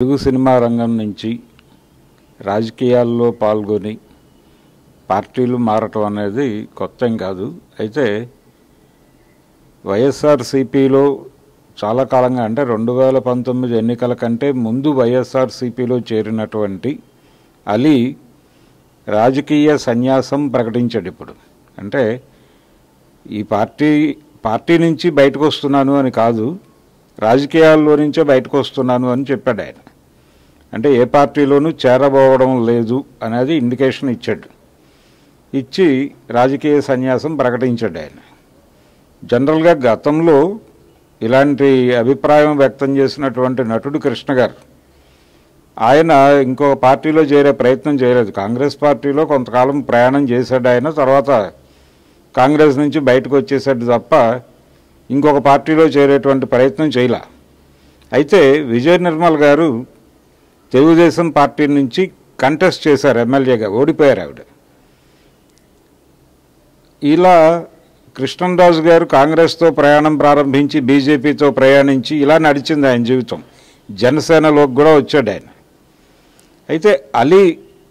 Telugu cinema రంగం నుంచి రాజకీయాల్లో పాల్గొని పార్టీలు మారటం అనేది కొత్తేం కాదు. అయితే వైఎస్ఆర్సీపీలో చాలా కాలంగా అంటే 2019 ఎన్నికల కంటే ముందు వైఎస్ఆర్సీపీలో చేరినటువంటి అలీ రాజకీయ సన్యాసం ప్రకటించాడు. ఇప్పుడు అంటే ఈ పార్టీ నుంచి బయటకు వస్తున్నాను అని కాదు, రాజకీయాల్లో నుంచే బయటకు వస్తున్నాను అని చెప్పాడు ఆయన. అంటే ఏ పార్టీలోనూ చేరబోవడం లేదు అనేది ఇండికేషన్ ఇచ్చాడు. ఇచ్చి రాజకీయ సన్యాసం ప్రకటించాడు ఆయన. జనరల్గా గతంలో ఇలాంటి అభిప్రాయం వ్యక్తం చేసినటువంటి నటుడు కృష్ణ గారు, ఆయన ఇంకో పార్టీలో చేరే ప్రయత్నం చేయలేదు. కాంగ్రెస్ పార్టీలో కొంతకాలం ప్రయాణం చేశాడు ఆయన. తర్వాత కాంగ్రెస్ నుంచి బయటకు వచ్చేసాడు తప్ప ఇంకొక పార్టీలో చేరేటువంటి ప్రయత్నం చేయలే. అయితే విజయ నిర్మల్ గారు తెలుగుదేశం పార్టీ నుంచి కంటెస్ట్ చేశారు, ఎమ్మెల్యేగా ఓడిపోయారు ఆవిడ. ఇలా కృష్ణంరాజు గారు కాంగ్రెస్తో ప్రయాణం ప్రారంభించి బీజేపీతో ప్రయాణించి ఇలా నడిచింది ఆయన జీవితం. జనసేనలోకి కూడా వచ్చాడు ఆయన. అయితే అలీ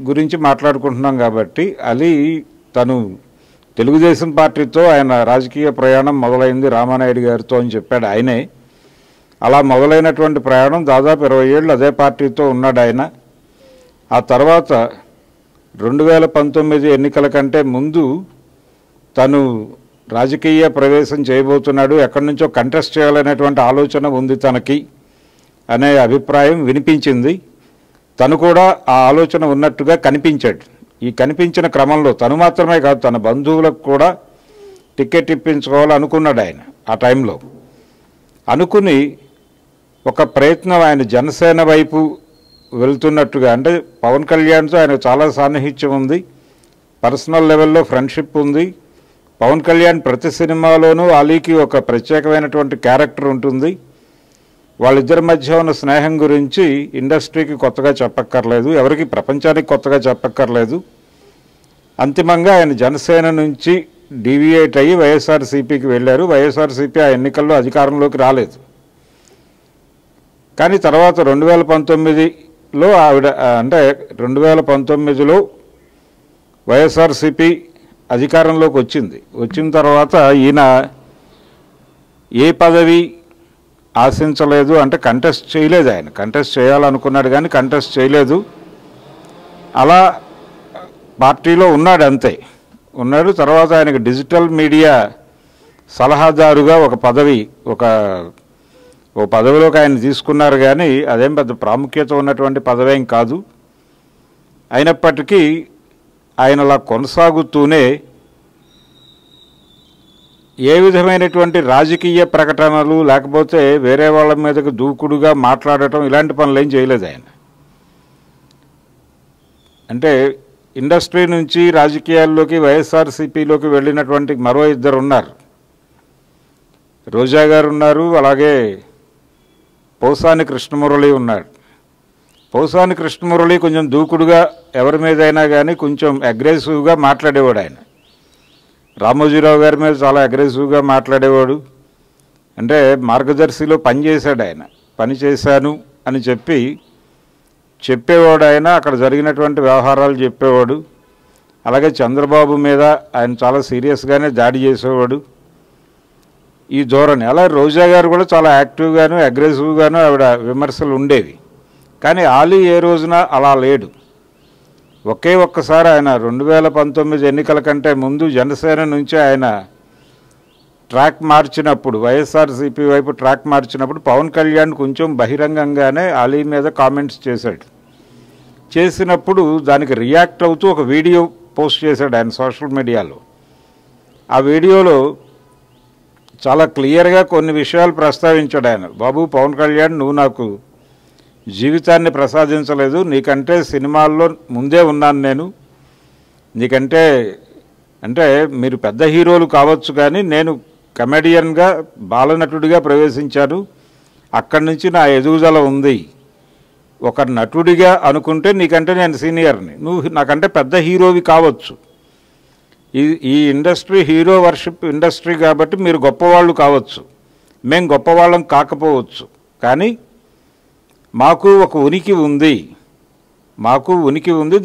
గురించి మాట్లాడుకుంటున్నాం కాబట్టి అలీ తను తెలుగుదేశం పార్టీతో ఆయన రాజకీయ ప్రయాణం మొదలైంది రామానాయుడు గారితో అని చెప్పాడు ఆయనే. అలా మొదలైనటువంటి ప్రయాణం దాదాపు 20 ఏళ్ళు అదే పార్టీతో ఉన్నాడు ఆయన. ఆ తర్వాత 2019 ఎన్నికల కంటే ముందు తను రాజకీయ ప్రవేశం చేయబోతున్నాడు, ఎక్కడి నుంచో కంటెస్ట్ చేయాలనేటువంటి ఆలోచన ఉంది తనకి అనే అభిప్రాయం వినిపించింది. తను కూడా ఆ ఆలోచన ఉన్నట్టుగా కనిపించాడు. ఈ కనిపించిన క్రమంలో తను మాత్రమే కాదు, తన బంధువులకు కూడా టికెట్ ఇప్పించుకోవాలనుకున్నాడు ఆయన. ఆ టైంలో అనుకుని ఒక ప్రయత్నం ఆయన జనసేన వైపు వెళ్తున్నట్టుగా, అంటే పవన్ కళ్యాణ్తో ఆయన చాలా సాన్నిహిత్యం ఉంది, పర్సనల్ లెవెల్లో ఫ్రెండ్షిప్ ఉంది. పవన్ కళ్యాణ్ ప్రతి సినిమాలోనూ అలీకి ఒక ప్రత్యేకమైనటువంటి క్యారెక్టర్ ఉంటుంది. వాళ్ళిద్దరి మధ్య ఉన్న స్నేహం గురించి ఇండస్ట్రీకి కొత్తగా చెప్పక్కర్లేదు, ఎవరికి ప్రపంచానికి కొత్తగా చెప్పక్కర్లేదు. అంతిమంగా ఆయన జనసేన నుంచి డీవియేట్ అయ్యి వైఎస్ఆర్సీపీకి వెళ్ళారు. వైఎస్ఆర్సీపీ ఆ ఎన్నికల్లో అధికారంలోకి రాలేదు. కానీ తర్వాత 2019లో ఆవిడ, అంటే 2019లో వైఎస్ఆర్సీపీ అధికారంలోకి వచ్చింది. వచ్చిన తర్వాత ఈయన ఏ పదవి ఆశించలేదు, అంటే కంటెస్ట్ చేయలేదు. ఆయన కంటెస్ట్ చేయాలనుకున్నాడు కానీ కంటెస్ట్ చేయలేదు. అలా పార్టీలో ఉన్నాడు, అంతే ఉన్నాడు. తర్వాత ఆయనకు డిజిటల్ మీడియా సలహాదారుగా ఒక పదవిలోకి ఆయన తీసుకున్నారు. కానీ అదేం పెద్ద ప్రాముఖ్యత ఉన్నటువంటి పదవేం కాదు. అయినప్పటికీ ఆయన అలా కొనసాగుతూనే ఏ విధమైనటువంటి రాజకీయ ప్రకటనలు లేకపోతే వేరే వాళ్ళ మీదకు దూకుడుగా మాట్లాడటం ఇలాంటి పనులు ఏం చేయలేదు ఆయన. అంటే ఇండస్ట్రీ నుంచి రాజకీయాల్లోకి వైఎస్ఆర్సీపీలోకి వెళ్ళినటువంటి మరో ఇద్దరు ఉన్నారు. రోజా గారు ఉన్నారు, అలాగే పోసాని కృష్ణమురళి ఉన్నాడు. పోసాని కృష్ణమురళి కొంచెం దూకుడుగా ఎవరి మీదైనా కానీ కొంచెం అగ్రెసివ్గా మాట్లాడేవాడు ఆయన. రామోజీరావు గారి మీద చాలా అగ్రెసివ్గా మాట్లాడేవాడు. అంటే మార్గదర్శిలో పనిచేశాడు ఆయన. పని చేశాను అని చెప్పేవాడు ఆయన. అక్కడ జరిగినటువంటి వ్యవహారాలు చెప్పేవాడు. అలాగే చంద్రబాబు మీద ఆయన చాలా సీరియస్గానే దాడి చేసేవాడు. ఈ ధోరణి. అలా రోజా గారు కూడా చాలా యాక్టివ్గాను అగ్రెసివ్గాను ఆవిడ విమర్శలు ఉండేవి. కానీ అలీ ఏ రోజున అలా లేడు. ఒక్కసారి ఆయన 2019 ఎన్నికల కంటే ముందు జనసేన నుంచి ఆయన ట్రాక్ మార్చినప్పుడు, వైఎస్ఆర్సీపీ వైపు ట్రాక్ మార్చినప్పుడు పవన్ కళ్యాణ్ కొంచెం బహిరంగంగానే అలీ మీద కామెంట్స్ చేశాడు. చేసినప్పుడు దానికి రియాక్ట్ అవుతూ ఒక వీడియో పోస్ట్ చేశాడు ఆయన సోషల్ మీడియాలో. ఆ వీడియోలో చాలా క్లియర్గా కొన్ని విషయాలు ప్రస్తావించాడు ఆయన. బాబు పవన్ కళ్యాణ్, నువ్వు నాకు జీవితాన్ని ప్రసాదించలేదు, నీకంటే సినిమాల్లో ముందే ఉన్నాను నేను, నీకంటే అంటే మీరు పెద్ద హీరోలు కావచ్చు కానీ నేను కమెడియన్గా బాలనటుడిగా ప్రవేశించాను, అక్కడి నుంచి నా ఎదుగుదల ఉంది. ఒక నటుడిగా అనుకుంటే నీకంటే నేను సీనియర్ని, నువ్వు నాకంటే పెద్ద హీరోవి కావచ్చు, ఈ ఇండస్ట్రీ హీరో వర్షిప్ ఇండస్ట్రీ కాబట్టి మీరు గొప్పవాళ్ళు కావచ్చు, మేము గొప్పవాళ్ళం కాకపోవచ్చు, కానీ మాకు ఒక ఉనికి ఉంది,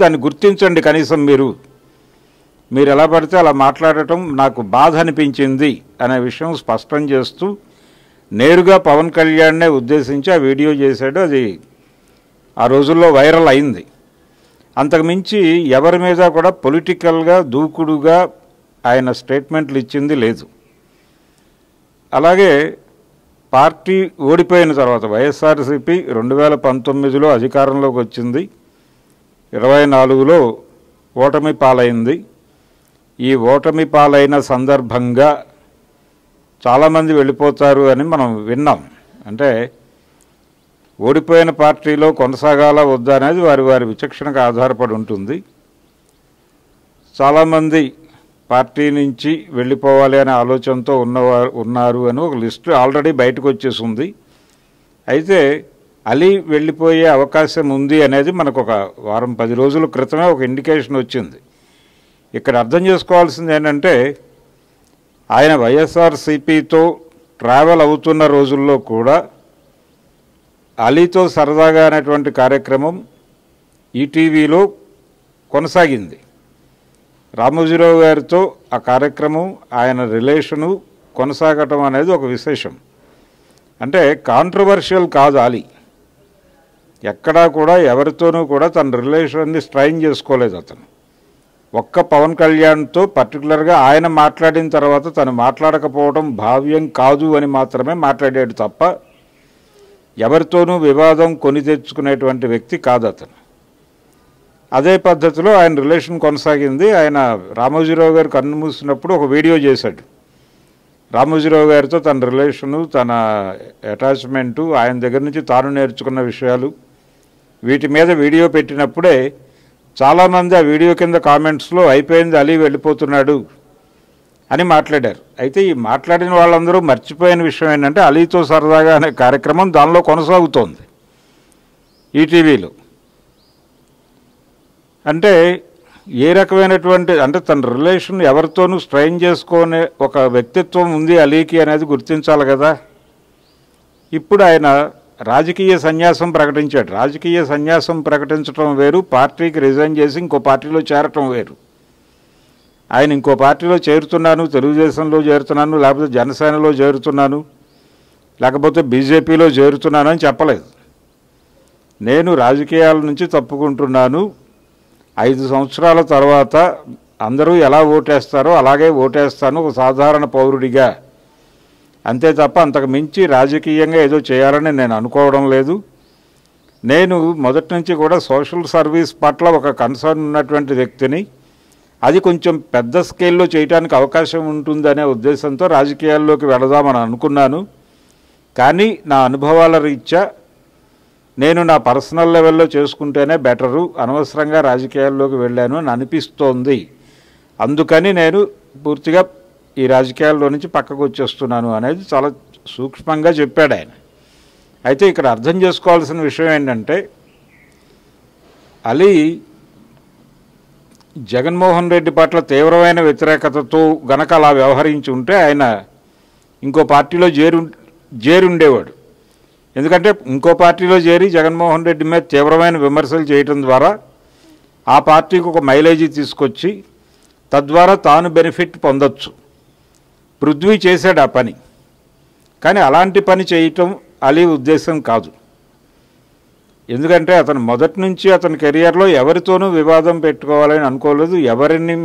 దాన్ని గుర్తించండి కనీసం మీరు ఎలా పడితే అలా మాట్లాడటం నాకు బాధ అనిపించింది అనే విషయం స్పష్టం చేస్తూ నేరుగా పవన్ కళ్యాణ్నే ఉద్దేశించి ఆ వీడియో చేశాడు. అది ఆ రోజుల్లో వైరల్ అయింది. అంతకుమించి ఎవరి మీద కూడా పొలిటికల్గా దూకుడుగా ఆయన స్టేట్మెంట్లు ఇచ్చింది లేదు. అలాగే పార్టీ ఓడిపోయిన తర్వాత వైఎస్ఆర్సీపీ 2019లో అధికారంలోకి వచ్చింది, 24లో ఓటమి పాలైంది. ఈ ఓటమి పాలైన సందర్భంగా చాలామంది వెళ్ళిపోతారు అని మనం విన్నాం. అంటే ఓడిపోయిన పార్టీలో కొనసాగాల వద్దా అనేది వారి విచక్షణకు ఆధారపడి ఉంటుంది. చాలామంది పార్టీ నుంచి వెళ్ళిపోవాలి అనే ఆలోచనతో ఉన్నారు అని ఒక లిస్టు ఆల్రెడీ బయటకు వచ్చేసింది. అయితే అలీ వెళ్ళిపోయే అవకాశం ఉంది అనేది మనకు ఒక వారం 10 రోజుల క్రితమే ఒక ఇండికేషన్ వచ్చింది. ఇక్కడ అర్థం చేసుకోవాల్సింది ఏంటంటే ఆయన వైఎస్ఆర్సీపీతో ట్రావెల్ అవుతున్న రోజుల్లో కూడా అలీతో సరదాగా అనేటువంటి కార్యక్రమం ఈటీవీలో కొనసాగింది. రామోజీరావు గారితో ఆ కార్యక్రమం, ఆయన రిలేషను కొనసాగటం అనేది ఒక విశేషం. అంటే కాంట్రవర్షియల్ కాదు అలీ, ఎక్కడా కూడా ఎవరితోనూ కూడా తన రిలేషన్ని స్ట్రైన్ చేసుకోలేదు అతను. ఒక్క పవన్ కళ్యాణ్తో పర్టికులర్గా ఆయన మాట్లాడిన తర్వాత తను మాట్లాడకపోవడం భావ్యం కాదు అని మాత్రమే మాట్లాడాడు తప్ప ఎవరితోనూ వివాదం కొని తెచ్చుకునేటువంటి వ్యక్తి కాదు అతను. అదే పద్ధతిలో ఆయన రిలేషన్ కొనసాగింది. ఆయన రామోజీరావు గారు కన్ను మూసినప్పుడు ఒక వీడియో చేశాడు. రామోజీరావు గారితో తన రిలేషను, తన అటాచ్మెంటు, ఆయన దగ్గర నుంచి తాను నేర్చుకున్న విషయాలు, వీటి మీద వీడియో పెట్టినప్పుడే చాలామంది ఆ వీడియో కింద కామెంట్స్లో అయిపోయింది అలీ వెళ్ళిపోతున్నాడు అని మాట్లాడారు. అయితే ఈ మాట్లాడిన వాళ్ళందరూ మర్చిపోయిన విషయం ఏంటంటే అలీతో సరదాగా అనే కార్యక్రమం దానిలో కొనసాగుతోంది ఈటీవీలో. అంటే ఏ రకమైనటువంటి, అంటే తన రిలేషన్ ఎవరితోనూ స్ట్రైన్ చేసుకునే ఒక వ్యక్తిత్వం ఉంది అలీకి అనేది గుర్తించాలి కదా. ఇప్పుడు ఆయన రాజకీయ సన్యాసం ప్రకటించాడు. రాజకీయ సన్యాసం ప్రకటించడం వేరు, పార్టీకి రిజైన్ చేసి ఇంకో పార్టీలో చేరటం వేరు. ఆయన ఇంకో పార్టీలో చేరుతున్నాను, తెలుగుదేశంలో చేరుతున్నాను, లేకపోతే జనసేనలో చేరుతున్నాను, లేకపోతే బీజేపీలో చేరుతున్నాను అని చెప్పలేదు. నేను రాజకీయాల నుంచి తప్పుకుంటున్నాను, 5 సంవత్సరాల తర్వాత అందరూ ఎలా ఓటేస్తారో అలాగే ఓటేస్తాను ఒక సాధారణ పౌరుడిగా, అంతే తప్ప అంతకు మించి రాజకీయంగా ఏదో చేయాలని నేను అనుకోవడం లేదు. నేను మొదటి నుంచి కూడా సోషల్ సర్వీస్ పట్ల ఒక కన్సర్న్ ఉన్నటువంటి వ్యక్తిని, అది కొంచెం పెద్ద స్కేల్లో చేయడానికి అవకాశం ఉంటుందనే ఉద్దేశంతో రాజకీయాల్లోకి వెళదామని అనుకున్నాను. కానీ నా అనుభవాల రీత్యా నేను నా పర్సనల్ లెవెల్లో చేసుకుంటేనే బెటరు, అనవసరంగా రాజకీయాల్లోకి వెళ్ళాను అని అనిపిస్తోంది. అందుకని నేను పూర్తిగా ఈ రాజకీయాల్లో నుంచి పక్కకు వచ్చేస్తున్నాను అనేది చాలా సూక్ష్మంగా చెప్పాడు ఆయన. అయితే ఇక్కడ అర్థం చేసుకోవాల్సిన విషయం ఏంటంటే అలీ జగన్మోహన్ రెడ్డి పట్ల తీవ్రమైన వ్యతిరేకతతో గనక అలా వ్యవహరించి ఉంటే ఆయన ఇంకో పార్టీలో చేరుండేవాడు. ఎందుకంటే ఇంకో పార్టీలో చేరి జగన్మోహన్ రెడ్డి మీద తీవ్రమైన విమర్శలు చేయటం ద్వారా ఆ పార్టీకి ఒక మైలేజీ తీసుకొచ్చి తద్వారా తాను బెనిఫిట్ పొందొచ్చు. పృథ్వీ చేశాడు ఆ పని, కానీ అలాంటి పని చేయటం అలీ ఉద్దేశం కాదు. ఎందుకంటే అతను మొదటి నుంచి అతని కెరియర్లో ఎవరితోనూ వివాదం పెట్టుకోవాలని అనుకోలేదు, ఎవరిని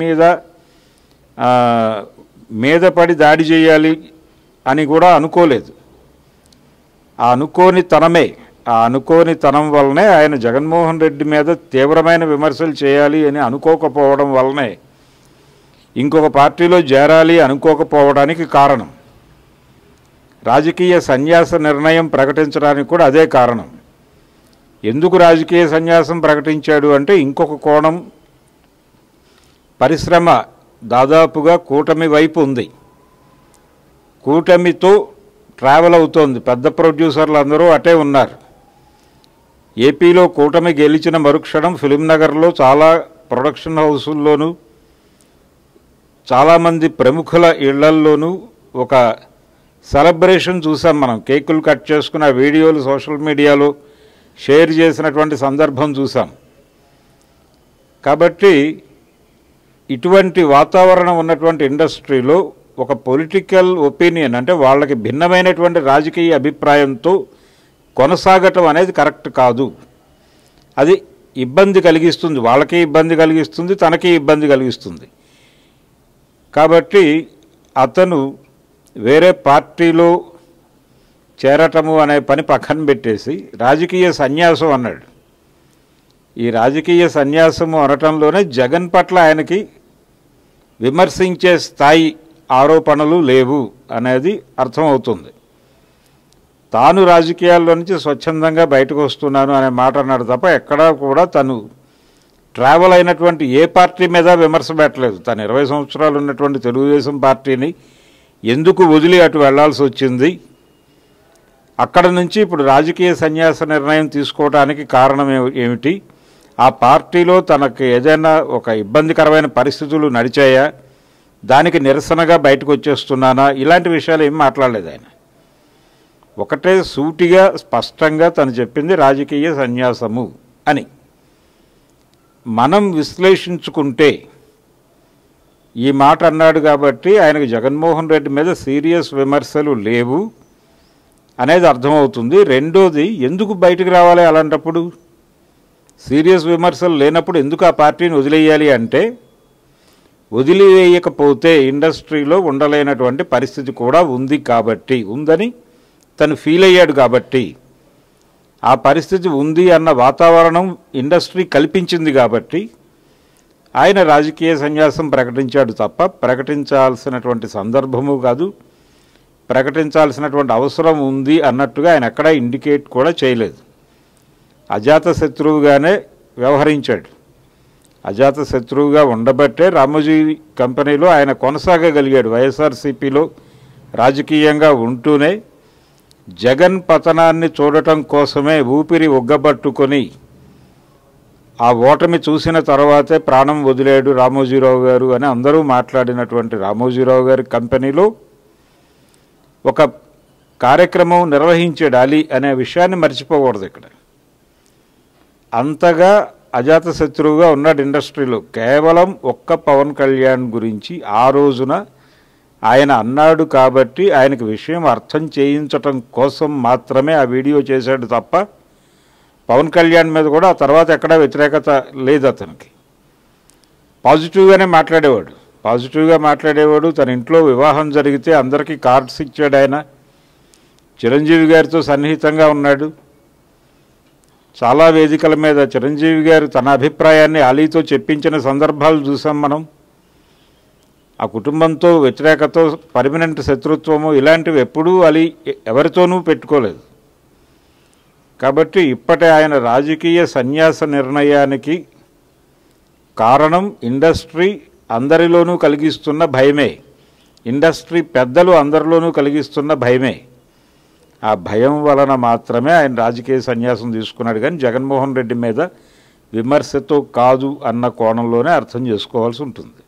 మీద పడి దాడి చేయాలి అని కూడా అనుకోలేదు. ఆ అనుకోని తనం వల్లనే ఆయన జగన్మోహన్ రెడ్డి మీద తీవ్రమైన విమర్శలు చేయాలి అని అనుకోకపోవడం వల్లనే ఇంకొక పార్టీలో చేరాలి అనుకోకపోవడానికి కారణం. రాజకీయ సన్యాస నిర్ణయం ప్రకటించడానికి కూడా అదే కారణం. ఎందుకు రాజకీయ సన్యాసం ప్రకటించాడు అంటే ఇంకొక కోణం, పరిశ్రమ దాదాపుగా కూటమి వైపు ఉంది, కూటమితో ట్రావెల్ అవుతోంది, పెద్ద ప్రొడ్యూసర్లు అందరూ అటే ఉన్నారు. ఏపీలో కూటమి గెలిచిన మరుక్షణం ఫిలింనగర్లో చాలా ప్రొడక్షన్ హౌసుల్లోనూ చాలామంది ప్రముఖుల ఇళ్లల్లోనూ ఒక సెలబ్రేషన్ చూసాం మనం. కేకులు కట్ చేసుకున్న వీడియోలు సోషల్ మీడియాలో షేర్ చేసినటువంటి సందర్భం చూసాం. కాబట్టి ఇటువంటి వాతావరణం ఉన్నటువంటి ఇండస్ట్రీలో ఒక పొలిటికల్ ఒపీనియన్ అంటే వాళ్ళకి భిన్నమైనటువంటి రాజకీయ అభిప్రాయంతో కొనసాగటం అనేది కరెక్ట్ కాదు. అది ఇబ్బంది కలిగిస్తుంది, వాళ్ళకి ఇబ్బంది కలిగిస్తుంది, తనకి ఇబ్బంది కలిగిస్తుంది. కాబట్టి అతను వేరే పార్టీలో చేరటము అనే పని పక్కన పెట్టేసి రాజకీయ సన్యాసం అన్నాడు. ఈ రాజకీయ సన్యాసము అనటంలోనే జగన్ పట్ల ఆయనకి విమర్శించే స్థాయి ఆరోపణలు లేవు అనేది అర్థమవుతుంది. తాను రాజకీయాల్లో నుంచి స్వచ్ఛందంగా బయటకు వస్తున్నాను అనే మాట అన్నాడు తప్ప ఎక్కడా కూడా తను ట్రావెల్ అయినటువంటి ఏ పార్టీ మీద విమర్శ పెట్టలేదు. తను 20 సంవత్సరాలు ఉన్నటువంటి తెలుగుదేశం పార్టీని ఎందుకు వదిలి అటు వెళ్లాల్సి వచ్చింది, అక్కడ నుంచి ఇప్పుడు రాజకీయ సన్యాస నిర్ణయం తీసుకోవడానికి కారణం ఏమిటి, ఆ పార్టీలో తనకు ఏదైనా ఒక ఇబ్బందికరమైన పరిస్థితులు నడిచాయా, దానికి నిరసనగా బయటకు వచ్చేస్తున్నానా, ఇలాంటి విషయాలు ఏం మాట్లాడలేదు ఆయన. ఒకటే సూటిగా స్పష్టంగా తను చెప్పింది రాజకీయ సన్యాసము అని. మనం విశ్లేషించుకుంటే ఈ మాట అన్నాడు కాబట్టి ఆయనకు జగన్మోహన్ రెడ్డి మీద సీరియస్ విమర్శలు లేవు అనేది అర్థమవుతుంది. రెండోది, ఎందుకు బయటకు రావాలి అలాంటప్పుడు? సీరియస్ విమర్శలు లేనప్పుడు ఎందుకు ఆ పార్టీని వదిలేయాలి అంటే, వదిలివేయకపోతే ఇండస్ట్రీలో ఉండలేనటువంటి పరిస్థితి కూడా ఉంది కాబట్టి, ఉందని తను ఫీల్ అయ్యాడు కాబట్టి, ఆ పరిస్థితి ఉంది అన్న వాతావరణం ఇండస్ట్రీ కల్పించింది కాబట్టి ఆయన రాజకీయ సన్యాసం ప్రకటించాడు తప్ప ప్రకటించాల్సినటువంటి సందర్భము కాదు, ప్రకటించాల్సినటువంటి అవసరం ఉంది అన్నట్టుగా ఆయన ఎక్కడా ఇండికేట్ కూడా చేయలేదు. అజాత శత్రువుగానే వ్యవహరించాడు. అజాత శత్రువుగా ఉండబట్టే రామోజీ కంపెనీలో ఆయన కొనసాగగలిగాడు. వైఎస్ఆర్సీపీలో రాజకీయంగా ఉంటూనే జగన్ పతనాన్ని చూడటం కోసమే ఊపిరి ఒగ్గబట్టుకొని ఆ ఓటమి చూసిన తర్వాతే ప్రాణం వదిలేడు రామోజీరావు గారు అని అందరూ మాట్లాడినటువంటి రామోజీరావు గారి కంపెనీలో ఒక కార్యక్రమం నిర్వహించాడు అలీ అనే విషయాన్ని మర్చిపోకూడదు. ఇక్కడ అంతగా అజాతశత్రువుగా ఉన్నాడు ఇండస్ట్రీలో. కేవలం ఒక్క పవన్ కళ్యాణ్ గురించి ఆ రోజున ఆయన అన్నాడు కాబట్టి ఆయనకు విషయం అర్థం చేయించటం కోసం మాత్రమే ఆ వీడియో చేశాడు తప్ప పవన్ కళ్యాణ్ మీద కూడా ఆ తర్వాత ఎక్కడా వ్యతిరేకత లేదు. అతనికి పాజిటివ్గానే మాట్లాడేవాడు. తన ఇంట్లో వివాహం జరిగితే అందరికీ కార్డ్స్ ఇచ్చాడు. ఆయన చిరంజీవి గారితో సన్నిహితంగా ఉన్నాడు. చాలా వేదికల మీద చిరంజీవి గారు తన అభిప్రాయాన్ని అలీతో చెప్పించిన సందర్భాలు చూసాం మనం. ఆ కుటుంబంతో వ్యతిరేకతో పర్మనెంట్ శత్రుత్వము ఇలాంటివి ఎప్పుడూ అలీ ఎవరితోనూ పెట్టుకోలేదు. కాబట్టి ఇప్పటి ఆయన రాజకీయ సన్యాస నిర్ణయానికి కారణం ఇండస్ట్రీ అందరిలోనూ కలిగిస్తున్న భయమే, ఇండస్ట్రీ పెద్దలు అందరిలోనూ కలిగిస్తున్న భయమే. ఆ భయం వలన మాత్రమే ఆయన రాజకీయ సన్యాసం తీసుకున్నాడు. కానీ జగన్మోహన్ రెడ్డి మీద విమర్శతో కాదు అన్న కోణంలోనే అర్థం చేసుకోవాల్సి ఉంటుంది.